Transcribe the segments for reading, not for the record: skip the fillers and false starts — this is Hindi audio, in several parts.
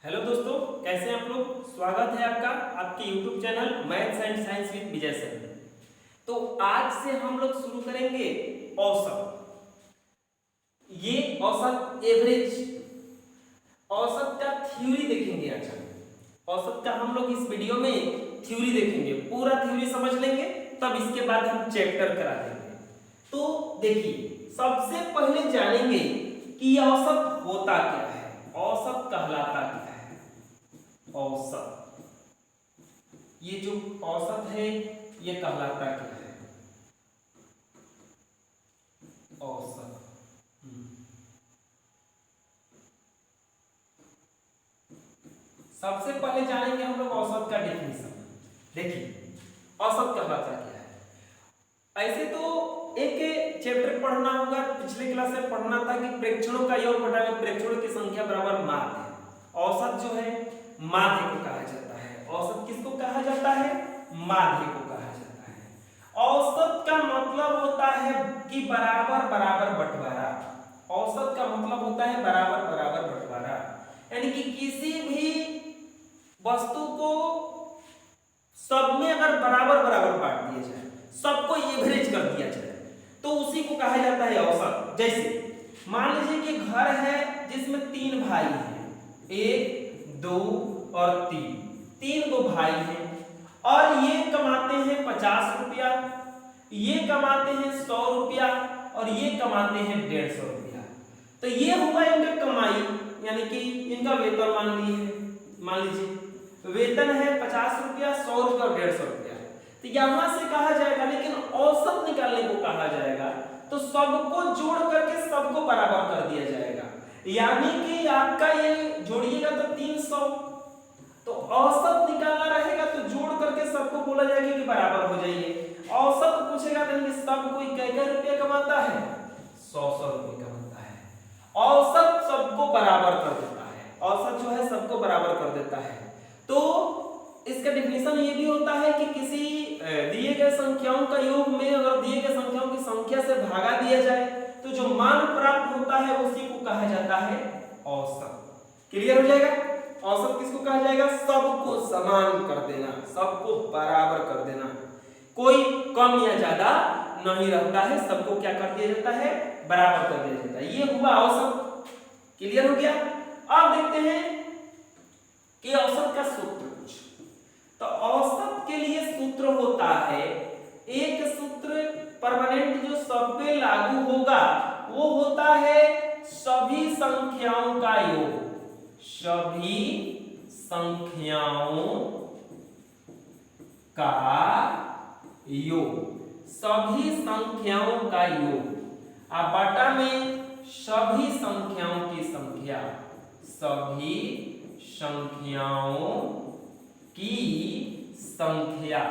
हेलो दोस्तों, कैसे हैं आप लोग। स्वागत है आपका आपके YouTube channel maths and science with Vijay sir. तो आज से हम लोग शुरू करेंगे औसत। ये औसत एवरेज औसत का थ्योरी देखेंगे। आज हम औसत का हम लोग इस वीडियो में थ्योरी देखेंगे, पूरा थ्योरी समझ लेंगे, तब इसके बाद हम चैप्टर करा देंगे। तो देखिए, सबसे पहले जानेंगे कि औसत होता क्या है, औसत कहलाता क्या है। औसत, ये जो औसत है ये कहलाता क्या है, औसत। सबसे पहले जानेंगे हम लोग औसत का डेफिनेशन। देखिए, औसत कहलाता क्या है। ऐसे तो एक चैप्टर पढ़ना होगा, पिछले क्लास में पढ़ना था कि प्रेक्षणों का योग बटा में प्रेक्षणों की संख्या बराबर माध्य। औसत जो है माध्य को कहा जाता है। औसत किसको कहा जाता है? माध्य को कहा जाता है। औसत का मतलब होता है कि बराबर बराबर बंटवारा। औसत का मतलब होता है बराबर बराबर बंटवारा, यानी कि किसी भी वस्तु को सब में अगर बराबर बराबर बांट दिया जाए, सबको एवरेज कर दिया जाए, तो उसी को कहा जाता है औसत। जैसे मान लीजिए कि घर है जिसमें 3 भाई हैं, 1 2 और 3 गो भाई हैं, और ये कमाते हैं 50 रुपया, ये कमाते हैं 100 रुपया, और ये कमाते हैं 150 रुपया। तो ये हुआ इनका कमाई, यानी कि इनका वेतन मान लीजिए वेतन है 50 रुपया, 100 रुपया और 150 रुपया। तो यहां से कहा जाएगा, लेकिन औसत निकालने को कहा जाएगा, तो सबको जोड़ करके सबको बराबर कर दिया जाएगा। यानी कि आपका ये जोड़िएगा तो 300, तो औसत निकालना रहेगा तो जोड़ करके सबको बोला जाएगा कि बराबर हो जाइए। औसत पूछेगा तो सब कोई क्या रुपया कमाता है? 100 रुपये कमाता है। औसत सबको बराबर कर देता है, औसत जो है सबको बराबर कर देता है। तो इसका डेफिनेशन ये भी होता है कि किसी दिए गए संख्याओं का योग में अगर दिए गए संख्याओं की संख्या से भागा दिया जाए तो जो मान प्राप्त होता है उसी को कहा जाता है औसत। क्लियर हो जाएगा? औसत किसको कहा जाएगा? सबको समान कर देना, सबको बराबर कर देना, कोई कम या ज्यादा नहीं रहता है, सबको क्या कर दिया जाता है? बराबर कर दिया जाता है। ये हुआ औसत। क्लियर हो गया? अब देखते हैं कि औसत का सूत्र कुछ। तो औसत के लिए सूत्र होता है, एक सूत्र परमानेंट जो सब पे लागू होगा वो होता है सभी संख्याओं का योग। सभी संख्याओं का योग, सभी संख्याओं का योग, अब बटा में सभी संख्याओं की संख्या, सभी संख्याओं की संख्या,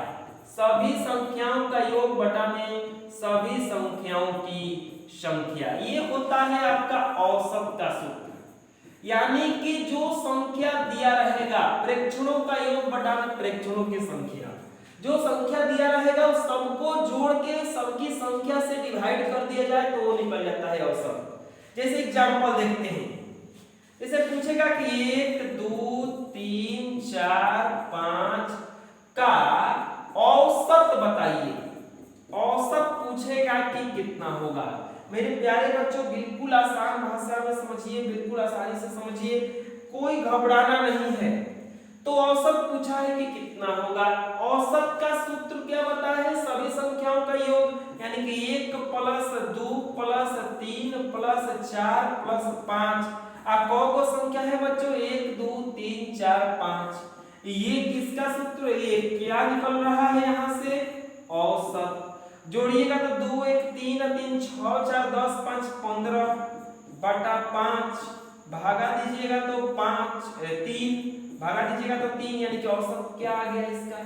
सभी संख्याओं का योग बटा में सभी संख्याओं की संख्या, ये होता है आपका औसत का सूत्र। यानी कि जो संख्या दिया रहेगा, प्रेक्षणों का योग बटा में प्रेक्षणों की संख्या, जो संख्या दिया रहेगा उस सबको जोड़ के सबकी संख्या से डिवाइड कर दिया जाए तो वो निकल जाता है औसत। जैसे एग्जांपल देखते हैं, जैसे पूछेगा कि 1 2 3 4 5 का औसत बताइए। औसत पूछेगा कि कितना होगा। मेरे प्यारे बच्चों, बिल्कुल आसान भाषा में समझिए, बिल्कुल आसानी से समझिए, कोई घबराना नहीं है। तो औसत पूछा है कि कितना होगा। औसत का सूत्र क्या बता है? सभी संख्याओं का योग, यानी कि 1 + 2 + 3 + 4 + 5। कौन संख्या है बच्चों? 1 2 3 4 5। ये किसका सूत्र? ये क्या निकल रहा है यहाँ से? औसत। जोड़िएगा तो 2 1 3 3 6 4 10 5 15 बटा 5, भागा दीजिएगा तो 3 भागा दीजिएगा तो 3, यानी कि औसत क्या आ गया इसका?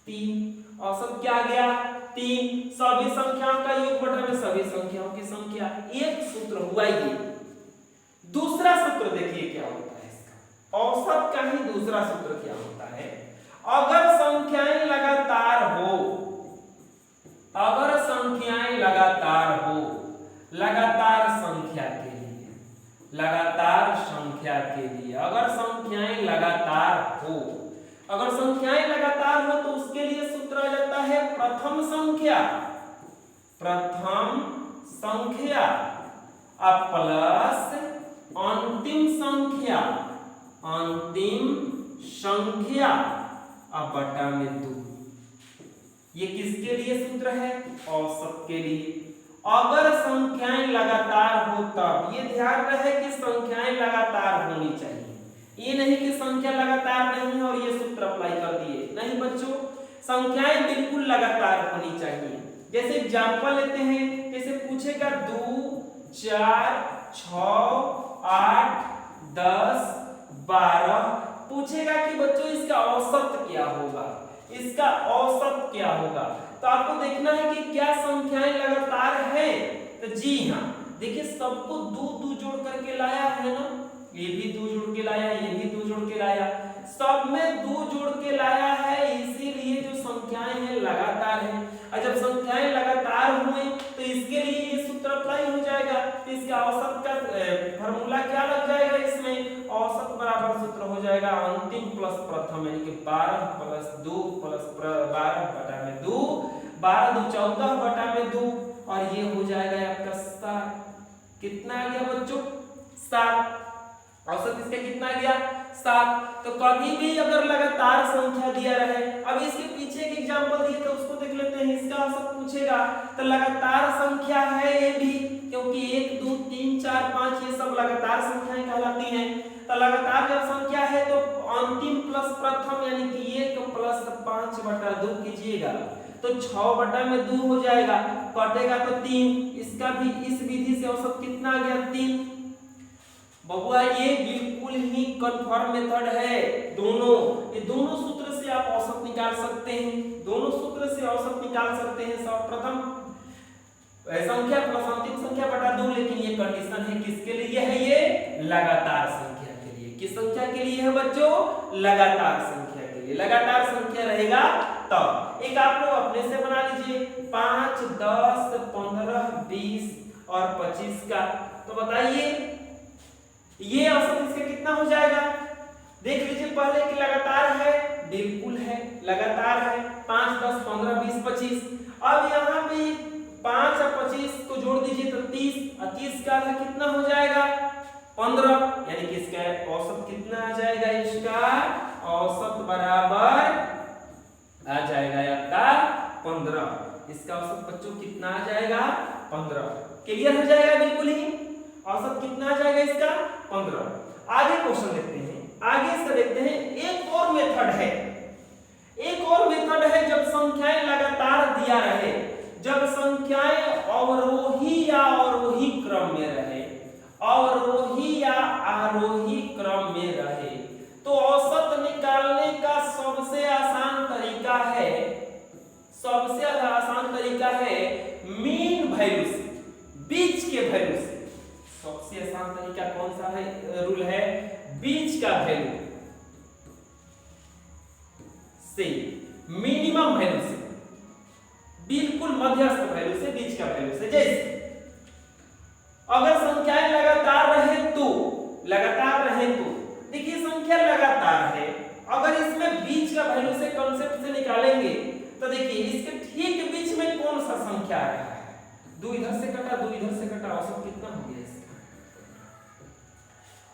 3। औसत क्या आ गया? 3। सभी संख्याओं का योग बटा में सभी संख्याओं की संख्या, एक सूत्र हुआ ये। दूसरा सूत्र देखिए क्या होता है इसका। औसत का ही दूसरा सूत्र क्या होता है? अगर संख्याएं लगातार हो, अगर संख्याएं लगातार हो, लगातार संख्या के लिए, लगातार संख्या के लिए अगर संख्या संख्याएं लगातार हो। अगर संख्याएं लगातार हो तो उसके लिए सूत्र आ जाता है प्रथम संख्या प्लस अंतिम संख्या अब बटा में 2। ये किसके लिए सूत्र है? औसत के लिए। अगर संख्याएं लगातार हो तब, ये ध्यान रहे कि संख्याएं लगातार होनी चाहिए, ये नहीं कि संख्या लगातार नहीं और ये सूत्र अप्लाई कर दिए, नहीं बच्चों, संख्याएं बिल्कुल लगातार होनी चाहिए। जैसे एग्जांपल लेते हैं, जैसे पूछेगा 2 4 6 8 10 12, पूछेगा कि बच्चों इसका औसत क्या होगा, इसका औसत क्या होगा। तो आपको देखना है कि क्या संख्याएं लगातार है। तो जी हाँ, देखिए सबको 2 जोड़ करके लाया है ना, ये भी 2 जोड़ के लाया, ये भी 2 जोड़ के लाया, सब में 2 जोड़ के लाया है, इसीलिए जो संख्याएं हैं लगातार है। और जब संख्याएं लगातार हुई तो इसके लिए ये सूत्र अप्लाई हो जाएगा। तो इसका औसत का फार्मूला क्या लग जाएगा इसमें? औसत बराबर सूत्र हो जाएगा अंतिम प्लस प्रथम, यानी कि 12 प्लस 2 प्लस 12 बटा में 2, 12 2 14 बटा में 2, और ये हो जाएगा आपका 7। कितना आ गया बच्चों? 7। औसत इसका कितना गया? 7। तो कभी भी अगर लगातार संख्या दिया रहे, अब इसके पीछे एक एग्जांपल दिए तो उसको देख लेते हैं, इसका औसत पूछेगा तो लगातार संख्या है ये भी, क्योंकि 1 2 3 4 5 ये सब लगातार संख्याएं कहलाती हैं। तो लगातार जब संख्या है तो अंतिम प्लस प्रथम, यानी कि 1 प्लस 5 बटा 2 कीजिएगा तो 6 बटा में 2 हो जाएगा, कटेगा तो 3। इसका भी इस विधि से औसत कितना आ गया? 3। बबुआ ये बिल्कुल ही कंफर्म मेथड है, ये दोनों सूत्र से आप औसत निकाल सकते हैं, दोनों सूत्र से औसत निकाल सकते हैं। सर्वप्रथम संख्या प्लस अंतिम संख्या बटा 2, लेकिन ये कंडीशन है किसके लिए है? ये लगातार संख्या के लिए। किस संख्या के लिए है बच्चों? लगातार संख्या के लिए। लगातार संख्या रहेगा तब। एक आप लोग अपने से बना लीजिए, 5 10 15 20 और 25 का, तो बताइए ये औसत इसका कितना हो जाएगा? देख लीजिए पहले कि लगातार है, बिल्कुल है, लगातार है। 5 10 15 20 25। अब यहाँ पे 5 और 25 को जोड़ दीजिए तो 30, और 30 का आधा कितना हो जाएगा? 15, यानी कि इसका औसत कितना आ जाएगा? इसका औसत बराबर आ जाएगा आपका 15। इसका औसत बच्चों कितना आ जाएगा? 15। क्लियर हो जाएगा बिल्कुल ही। औसत कितना आ जाएगा इसका? 15। आगे क्वेश्चन देखते हैं, आगे इसका देखते हैं। एक और मेथड है, जब संख्याएं लगातार दिया रहे, जब संख्याएं अवरोही या आरोही क्रम में रहे, तो औसत निकालने का सबसे आसान तरीका है मीन वैल्यू से, बीच के वैल्यू से। सबसे आसान तरीका कौन सा है? रूल है बीच का वैल्यू से, मिनिमम वैल्यू से, बिल्कुल मध्यस्थ वैल्यू से, बीच का वैल्यू से। जैसे अगर संख्याएं लगातार रहे तो देखिए संख्या लगातार है, अगर इसमें बीच का वैल्यू से कांसेप्ट से निकालेंगे तो देखिए इसके ठीक बीच में कौन सा संख्या आ रहा है? 2 इधर से कटा, 2 इधर से कटा, औसत कितना हो गया इसका?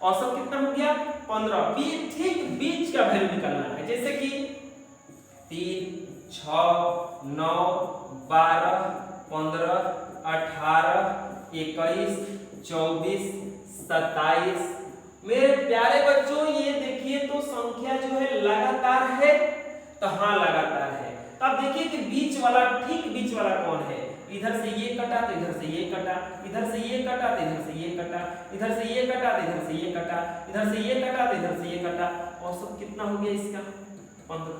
औसत कितना हो गया? 15। ठीक बीच का वैल्यू निकालना है, जैसे कि 3 6 9 12 15 18 21 24 27। मेरे प्यारे बच्चों ये देखिए तो संख्या जो है लगातार है, तो हाँ लगातार है। अब देखिए कि बीच वाला, ठीक बीच वाला कौन है? इधर से ये कटा तो इधर से ये कटा, इधर से ये कटा तो इधर से ये कटा, इधर से ये कटा तो इधर से ये कटा, इधर से ये कटा तो इधर से ये कटा। औसत कितना हो गया इसका? 15।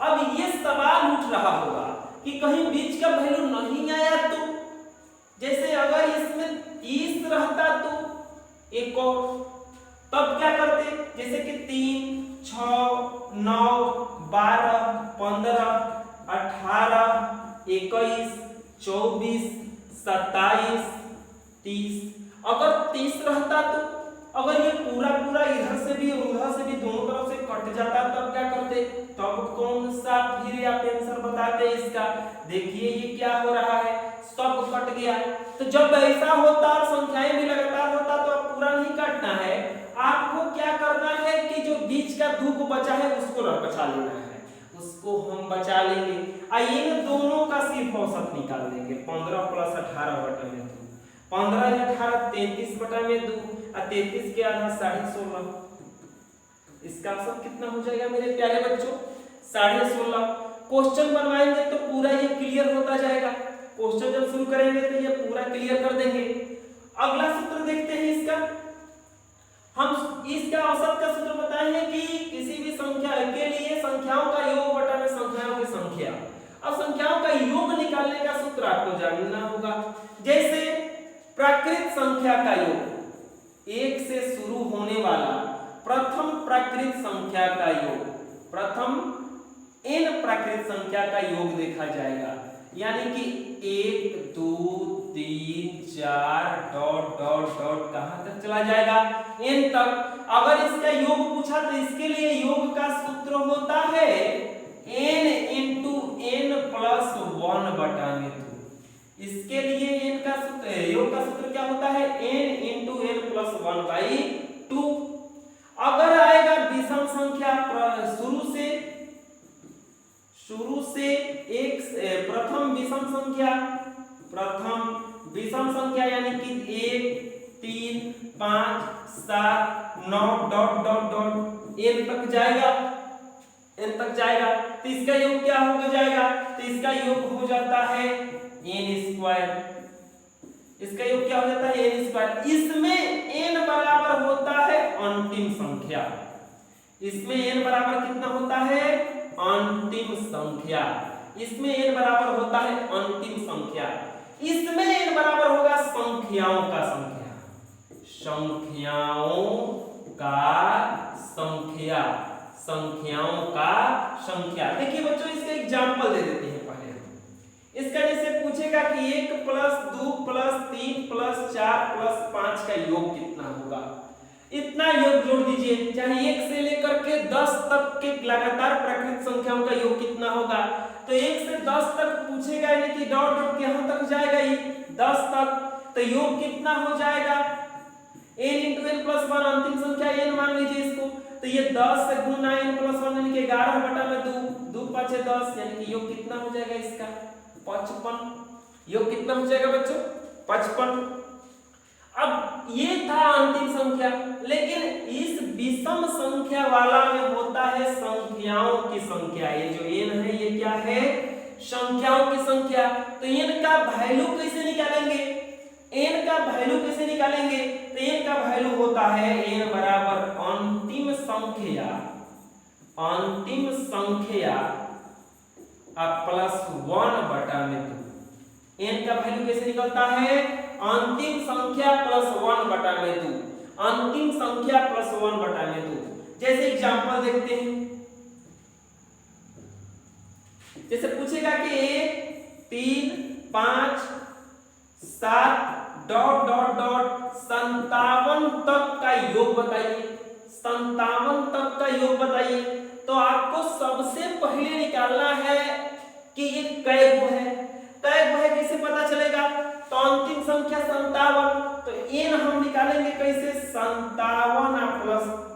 अब ये सवाल उठ रहा होगा कि कहीं बीच का वैल्यू नहीं आया तो, जैसे अगर इसमें 30 रहता तो एक और, तब क्या करते? जैसे कि 3 6 9 12 15 18 21 24 27 30। अगर 30 रहता अगर ये पूरा पूरा इधर से भी और उधर से भी दोनों तरफ से कट जाता तब क्या करते? तब कौन सा फिर आप आंसर बताते इसका? देखिए ये क्या हो रहा है, सब कट गया। तो जब ऐसा होता और संख्याएं भी लगातार होता तो अब पूरा नहीं काटना है, आपको क्या करना है कि जो बीच का धूप बचा है उसको बचा लेना है, उसको हम बचा लेंगे। आइए इन दोनों का सिर्फ औसत निकाल देंगे। 15 + 18 बटा में 2, 15 या 18 33 बटा में 2 और 33 के आधा 16.5। इसका औसत कितना हो जाएगा मेरे प्यारे बच्चों? 16.5। क्वेश्चन बनवाएंगे तो पूरा ये क्लियर होता जाएगा। क्वेश्चन जब शुरू करेंगे तो ये पूरा क्लियर कर देंगे। अगला सूत्र देखते हैं इसका। हम इसका औसत का सूत्र बताए हैं कि किसी भी संख्या के लिए संख्याओं का योग बटा में संख्याओं की संख्या। अब संख्याओं का योग निकालने का सूत्र आपको जानना होगा। जैसे प्राकृत संख्या का योग, 1 से शुरू होने वाला प्रथम प्राकृत संख्या का योग, प्रथम n प्राकृत संख्या का योग देखा जाएगा। यानी कि 1 2 3 4 डॉट डॉट डॉट कहां तक चला जाएगा? n तक। अगर इसका योग पूछा तो इसके लिए योग का सूत्र होता है n × n + 1 बटा में 2। इसके लिए n का सूत्र, योग का सूत्र क्या होता है? n × n + 1/2। अगर आएगा विषम संख्या, शुरू से एक प्रथम विषम संख्या यानी कि 1 3 5 7 9 डॉट डॉट डॉट n तक जाएगा, n तक जाएगा तो इसका योग क्या हो जाएगा? तो इसका योग हो जाता है n²। इसका योग क्या हो जाता है? n²। इसमें n बराबर होता है अंतिम संख्या। इसमें n बराबर कितना होता है? अंतिम संख्या। इसमें n बराबर होता है अंतिम संख्या। इसमें n बराबर होगा संख्याओं का संख्या, संख्याओं का संख्या, संख्याओं का संख्या। देखिए बच्चों इसका एग्जांपल दे देते हैं पहले हम। इसका जैसे पूछेगा कि 1 + 2 + 3 + 4 + 5 का योग कितना होगा? इतना योग जोड़ दीजिए, चाहे 1 से लेकर के 10 तक के लगातार प्राकृत संख्याओं का योग कितना होगा? तो 1 से 10 तक पूछेगा, यानी कि डॉट डॉट यहां तक जाएगा ये 10 तक, तो योग कितना हो जाएगा? n × n + 1 अंतिम संख्या n मान लीजिए इसको, तो ये 10 से गुना n + 1 यानी कि 11 बटा में 2, 2 × 5 = 10, यानी कि योग कितना हो जाएगा इसका? 55। योग कितना हो जाएगा बच्चों? 55। अब ये था अंतिम संख्या, लेकिन इस विषम संख्या वाला में होता है संख्याओं की संख्या। ये जो n है ये क्या है? संख्याओं की संख्या। तो n का वैल्यू कैसे निकालेंगे? n का वैल्यू कैसे निकालेंगे? तो n का वैल्यू होता है n बराबर अंतिम संख्या, अंतिम संख्या +1 बटा में 2। n का वैल्यू कैसे निकलता है? अंतिम संख्या +1 बटा में 2, अंतिम संख्या +1 बटा में 2। जैसे एग्जांपल देखते हैं। जैसे पूछेगा कि 1 3 5 7 डॉट डॉट डॉट 57 तक का योग बताइए, 57 तक का योग बताइए। तो आपको सबसे पहले निकालना है कि ये कै गो है। कै गो है कैसे पता चलेगा? तो अंतिम संख्या 57, तो n हम निकालेंगे कैसे? 57 +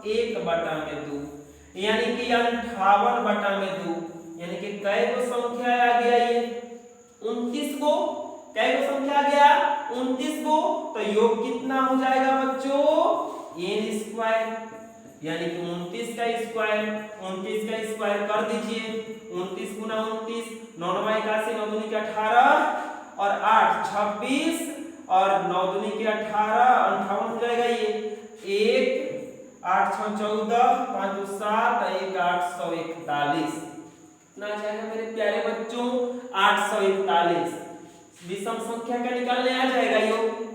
1 बटा में 2, यानी कि 58 बटा में 2, यानी कि कै गो संख्या आ गया? ये 29 गो। कै गो संख्या आ गया? 29 गो। तो योग कितना हो जाएगा बच्चों? n², यानी कि 29 का स्क्वायर, 29 का स्क्वायर कर दीजिए। 29 × 29 9 × 81 9 दूनी के 18 और 8 26 और 9 दूनी के 18 58 हो जाएगा। ये 1 8 6 14 5 2 7 1 841। कितना आ जाएगा मेरे प्यारे बच्चों? 841। विषम संख्या का निकालने आ जाएगा योग,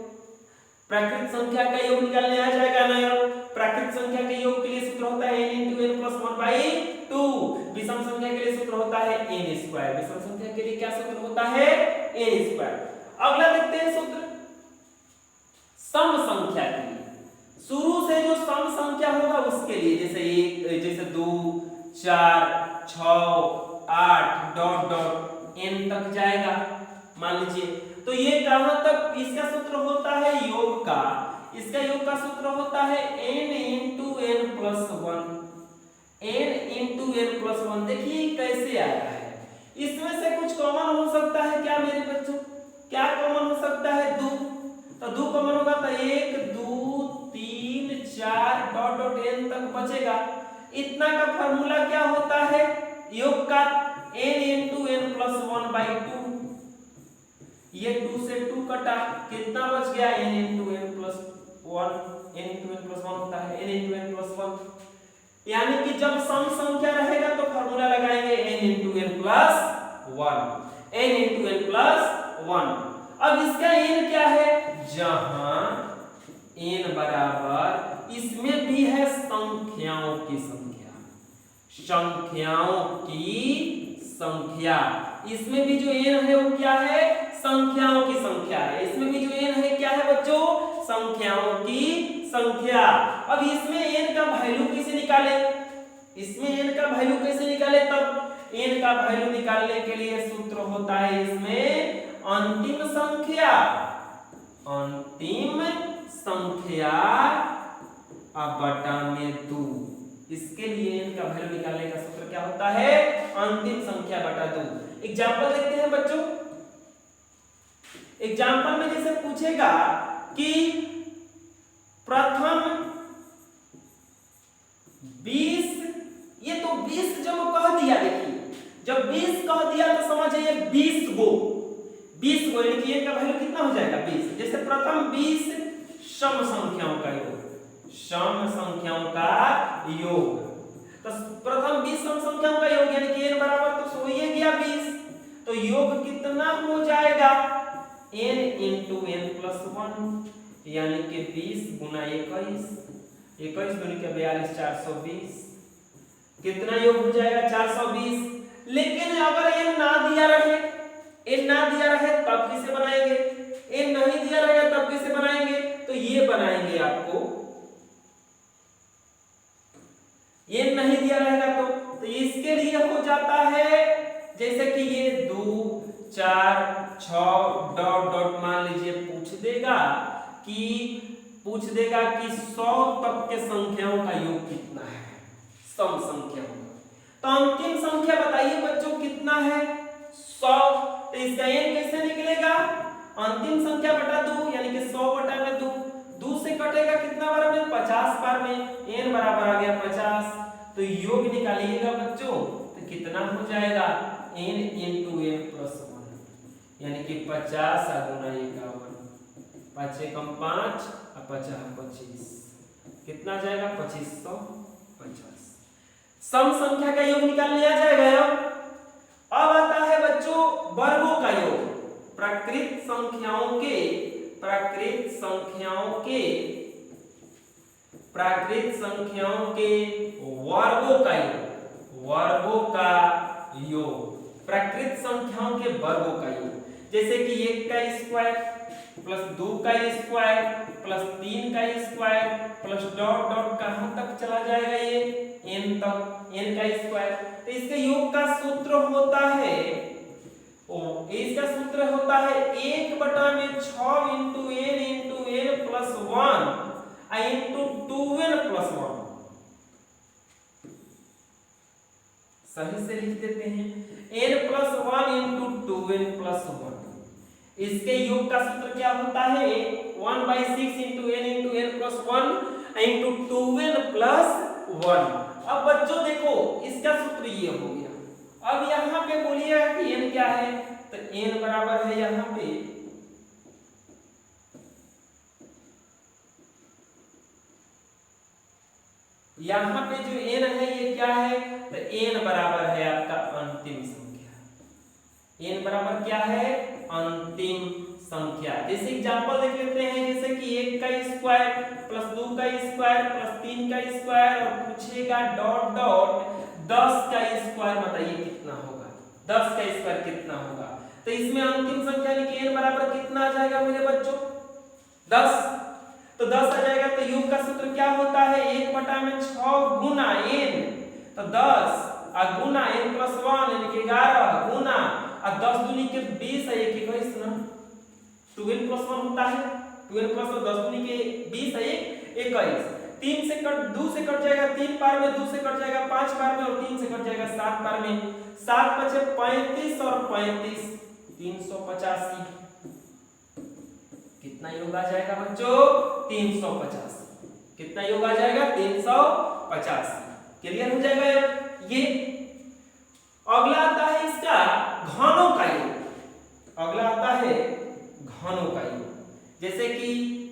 प्राकृत संख्या का योग निकालने आ जाएगा ना योग। प्राकृत संख्या के योग के लिए सूत्र होता है n × n + 1/2। विषम संख्या के लिए सूत्र होता है n²। विषम संख्या के लिए क्या सूत्र होता है? n²। अगला देखते हैं सूत्र सम संख्या के लिए। शुरू से लिए, जैसे 1 जैसे 2 4 6 8 डॉट डॉट n तक जाएगा मान लीजिए। तो ये कहां तक इसका सूत्र होता है योग का, इसका योग का सूत्र होता है n into n plus 1, n into n plus 1। देखिए कैसे आया है, इसमें से कुछ कॉमन हो सकता है क्या मेरे बच्चों, क्या कॉमन हो सकता है 2, तो 2 कॉमन होगा तो 1 2 3 4 डॉट डॉट n तक बचेगा। इतना का फार्मूला क्या होता है योग का, n into n plus 1 by 2। ये 2 से 2 कटा, कितना बच गया n into n plus 1, n into n plus 1 होता है n इंटू n प्लस 1। यानी कि जब सम संख्या रहेगा तो फार्मूला लगाएंगे n into n plus 1, n into n plus 1। अब इसका n क्या है, जहां n बराबर, इसमें भी है संख्याओं की संख्या, संख्याओं की संख्या, इसमें भी जो n है वो क्या है, संख्याओं की संख्या है। इसमें भी जो n है क्या है बच्चों, संख्याओं की संख्या। अब इसमें n का वैल्यू कैसे निकाले, इसमें n का वैल्यू कैसे निकाले, तब n का वैल्यू निकालने के लिए सूत्र होता है इसमें अंतिम संख्या, अंतिम संख्या बटा में 2। इसके लिए n का वैल्यू निकालने का सूत्र क्या होता है, अंतिम संख्या बटा 2। एग्जांपल देखते हैं बच्चों, एग्जांपल में जैसे पूछेगा कि प्रथम 20, ये तो 20 जब कह दिया, देखिए जब 20 कह दिया तो समझिए 20 गो यानी कि n का वैल्यू कितना हो जाएगा 20। जैसे प्रथम 20 सम संख्याओं का योग, सम संख्याओं का योग, तो प्रथम 20 सम संख्याओं का योग यानी कि n बराबर तो हो ही गया 20, तो योग कितना हो जाएगा n इंटू n प्लस 1 यानी कि 20 गुना 21, 21 गुना के 42 420, कितना योग हो जाएगा 420। लेकिन अगर n ना दिया रहे, n ना दिया रहे तब किसे बनाएंगे, n नहीं दिया रहेगा तब किसे बनाएंगे, तो ये बनाएंगे आपको, n नहीं दिया रहेगा तो इसके लिए हो जाता है जैसे कि ये 2 4 6 डॉट डॉट मान लीजिए पूछ देगा कि 100 तक के संख्याओं का योग कितना है, सम संख्याओं का। तो अंतिम संख्या बताइए बच्चों कितना है 100, तो इसका n कैसे निकलेगा, अंतिम संख्या बटा 2 यानी कि 100 बटा में 2 से कटेगा कितना बार में, 50 बार में, n बराबर आ गया 50। तो योग निकालिएगा बच्चों तो कितना हो जाएगा n इंटू n प्लस 1 यानी कि 50 गुना 51, 5 एकम 5 और 50 25, कितना जाएगा 2550। सम संख्या का योग निकालने आ जाएगा। अब आता है बच्चों वर्गों का योग, प्राकृत संख्याओं के वर्गों का योग, प्राकृत संख्याओं के वर्गों का योग, जैसे कि 1 का स्क्वायर प्लस 2 का स्क्वायर प्लस 3 का स्क्वायर प्लस डॉट डॉट कहां तक चला जाएगा, ये n तक, n का स्क्वायर। तो इसके योग का सूत्र होता है, इसका सूत्र होता है 1 बटा में 6 into n plus 1 into 2n plus 1। सही से लिख देते हैं n plus 1 into 2n plus 1। इसके योग का सूत्र क्या होता है 1/6 into n plus 1 into 2n plus 1। अब बच्चों देखो इसका सूत्र ये हो गया। अब यहाँ पे बोलिएगा कि n क्या है, तो n बराबर है यहाँ पे जो n है ये क्या है, तो n बराबर है आपका अंतिम संख्या। n बराबर क्या है, अंतिम संख्या। जैसे एग्जांपल देख लेते हैं, जैसे कि 1 का स्क्वायर प्लस 2 का स्क्वायर प्लस 3 का स्क्वायर और पूछेगा डॉट डॉट 10 का स्क्वायर, बताइए कितना होगा, 10 का स्क्वायर कितना होगा। तो इसमें अंतिम संख्या यानी कि n बराबर कितना आ जाएगा मेरे बच्चों 10, तो 10 आ जाएगा। तो योग का सूत्र क्या होता है, 1/6 गुना n, तो 10 गुना n + 1 यानी कि 11 गुना 10 दूनी के 20 है, 1 21 ना, 12 + 1 होता है, 12 + 10 दूनी के 20 है, 21, 3 से कट 2 से कट जाएगा 3 बार में, 2 से कट जाएगा 5 बार में और 3 से कट जाएगा 7 बार में, 7 बचे 35 और 35 385, कितना योग आ जाएगा बच्चों, 385, कितना योग आ जाएगा, 385, क्लियर हो जाएगा ये। अगला आता है इसका घनों का योग, अगला आता है घनों का योग, जैसे कि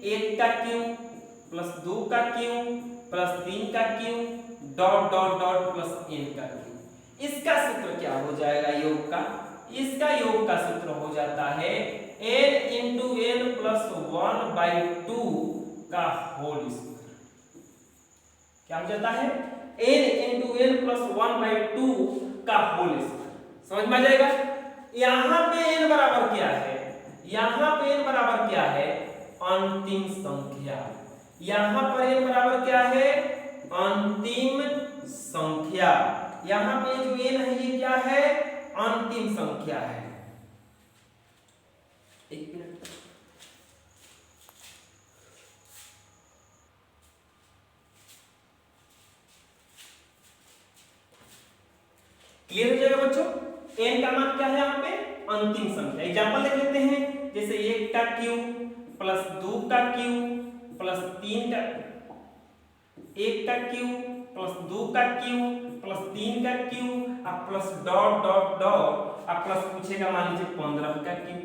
1 का क्यूब प्लस 2 का क्यूब प्लस 3 का cube dot dot dot plus n का क्यूब। इसका सूत्र क्या हो जाएगा योग का, इसका योग का सूत्र हो जाता है n × n + 1/2 का होल स्क्वायर। क्या हो जाता है, n × n + 1/2 का होल स्क्वायर। समझ में आ जाएगा। यहां पे n बराबर क्या है, यहां पे n बराबर क्या है, अंतिम संख्या। यहां पर n बराबर क्या है, अंतिम संख्या। यहां पे जो n है ये क्या है, अंतिम संख्या है। एक मिनट, क्लियर हो जाएगा बच्चों। n का मान क्या है यहाँ पे, अंतिम संख्या। एग्जांपल देख लेते हैं, जैसे 1 का क्यूब प्लस 2 का क्यूब प्लस 3 का, 1 का क्यूब प्लस 2 का क्यूब प्लस 3 का क्यूब और प्लस डॉट डॉट डॉट और प्लस पूछेगा मान लीजिए 15 का क्यूब,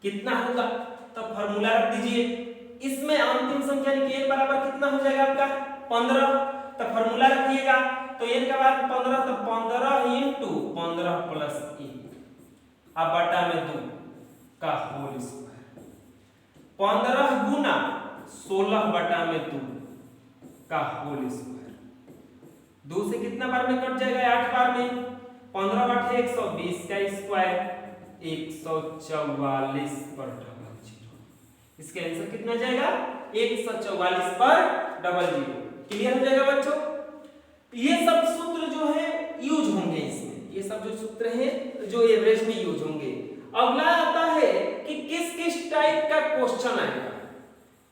कितना होगा, तो फॉर्मूला रख दीजिए। इसमें अंतिम संख्या यानी कि n बराबर कितना हो जाएगा आपका, 15, तो फॉर्मूला रखिएगा, तो n का बाद 15, तो 15 × 15 + 1 अब बटा में 2 का होल स्क्वायर, 15 गुना 16/2 का होल स्क्वायर। 2 से कितना बार में कट जाएगा, 8 बार में, 15/8 120 का स्क्वायर, 144/00। इसका आंसर कितना जाएगा, 144/00। क्लियर हो जाएगा बच्चों। ये सब सूत्र जो है यूज होंगे इसमें, ये सब जो सूत्र हैं जो एवरेज में यूज होंगे। अगला आता है कि किस किस टाइप का क्वेश्चन आएगा,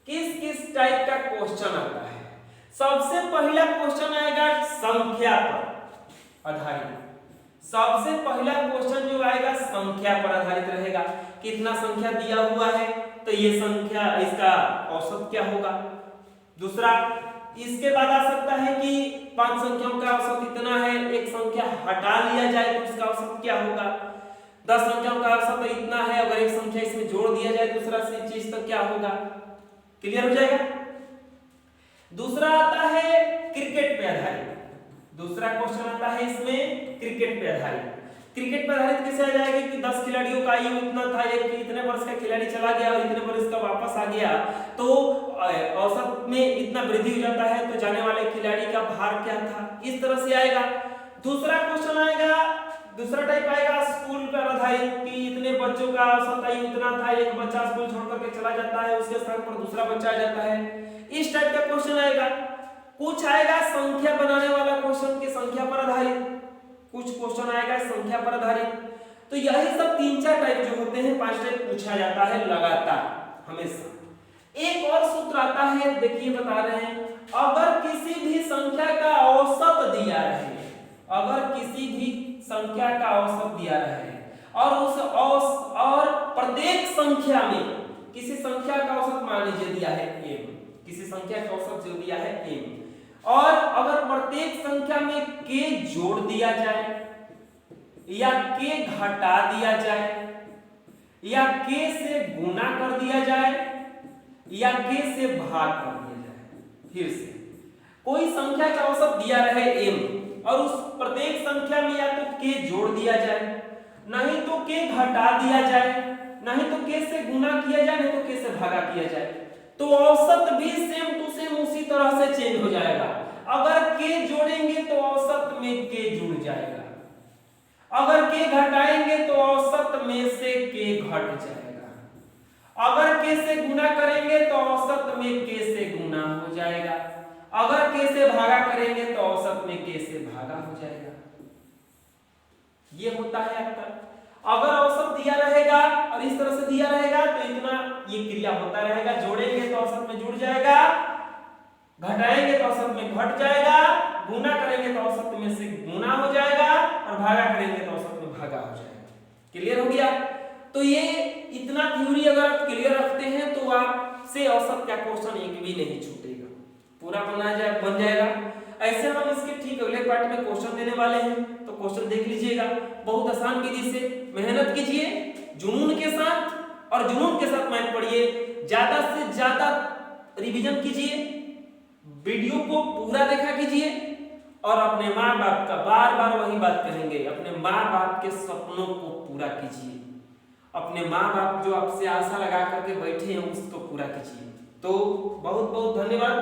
किस किस टाइप का क्वेश्चन आता है। सबसे पहला क्वेश्चन आएगा संख्या पर आधारित। सबसे पहला क्वेश्चन जो आएगा संख्या पर आधारित रहेगा। कितना संख्या दिया हुआ है, तो ये संख्या, इसका औसत क्या होगा। दूसरा, इसके बाद आ सकता है कि 5 संख्याओं का औसत इतना है, एक संख्या हटा लिया जाए तो इसका औसत क्या होगा। 10 संख्याओं का औसत इतना है, अगर एक संख्या इसमें जोड़ दिया जाए दूसरा से चीज तो क्या होगा। क्लियर हो जाएगा। दूसरा आता है क्रिकेट पे आधारित। दूसरा क्वेश्चन आता है इसमें क्रिकेट पे आधारित। क्रिकेट पे आधारित कैसे आ जाएगा कि 10 खिलाड़ियों का आयु इतना था, एक इतने वर्ष का खिलाड़ी चला गया और इतने वर्ष का वापस आ गया, तो औसत में इतना वृद्धि हो जाता है, तो जाने वाले खिलाड़ी का भार क्या था, इस तरह से आएगा। दूसरा क्वेश्चन आएगा, दूसरा टाइप आएगा स्कूल पर आधारित कि इतने बच्चों का औसत आयु इतना था, एक बच्चा स्कूल छोड़ करके चला जाता है, उसके स्थान पर दूसरा बच्चा आ जाता है, इस टाइप का क्वेश्चन आएगा। कुछ आएगा संख्या बनाने वाला क्वेश्चन की संख्या पर आधारित, कुछ क्वेश्चन आएगा संख्या पर आधारित। तो यही सब 3-4 टाइप जो होते हैं, 5 टाइप पूछा जाता है लगातार हमेशा। एक और सूत्र आता है, देखिए बता रहे हैं, अगर किसी भी संख्या का औसत दिया रहे, अगर किसी भी संख्या का औसत दिया रहे और उस और प्रत्येक संख्या में किसी संख्या का औसत मान लीजिए दिया है m, किसी संख्या का औसत जो दिया है m, और अगर प्रत्येक संख्या में k जोड़ दिया जाए या k घटा दिया जाए या k से गुना कर दिया जाए या k से भाग कर दिया जाए। फिर से कोई संख्या का औसत दिया रहे m और उस प्रत्येक संख्या में या तो k जोड़ दिया जाए, नहीं तो k घटा दिया जाए, नहीं तो k से गुना किया जाए, नहीं तो k से भागा किया जाए, तो औसत भी सेम टू सेम उसी तरह से चेंज हो जाएगा। अगर k जोड़ेंगे तो औसत में k जुड़ जाएगा, अगर k घटाएंगे तो औसत में से k घट जाएगा, अगर k से गुना करेंगे तो औसत में k से गुना हो जाएगा। अगर k से भागा करेंगे तो औसत में k से भागा हो जाएगा। ये होता है आपका। अगर औसत दिया रहेगा और इस तरह से दिया रहेगा तो इतना ये क्रिया होता रहेगा, जोड़ेंगे तो औसत में जुड़ जाएगा, घटाएंगे तो औसत में घट जाएगा, गुना करेंगे तो औसत में से गुना हो जाएगा और भागा करेंगे तो औसत में भागा हो जाएगा। क्लियर हो गया? तो ये इतना थ्योरी अगर आप क्लियर रखते हैं तो आपसे औसत का क्वेश्चन एक भी नहीं छूटेगा, पूरा बन जाएगा। ऐसे हम इसके ठीक अगले पार्ट में क्वेश्चन देने वाले हैं, तो क्वेश्चन देख लीजिएगा। बहुत आसान विधि से मेहनत कीजिए जुनून के साथ, और जुनून के साथ मैथ पढ़िए, ज्यादा से ज्यादा रिवीजन कीजिए, वीडियो को पूरा देखा कीजिए और अपने माँ बाप का बार बार वही बात कहेंगे, अपने माँ बाप के सपनों को पूरा कीजिए। अपने माँ बाप जो आपसे आशा लगा करके बैठे हैं उसको पूरा कीजिए। तो बहुत बहुत धन्यवाद।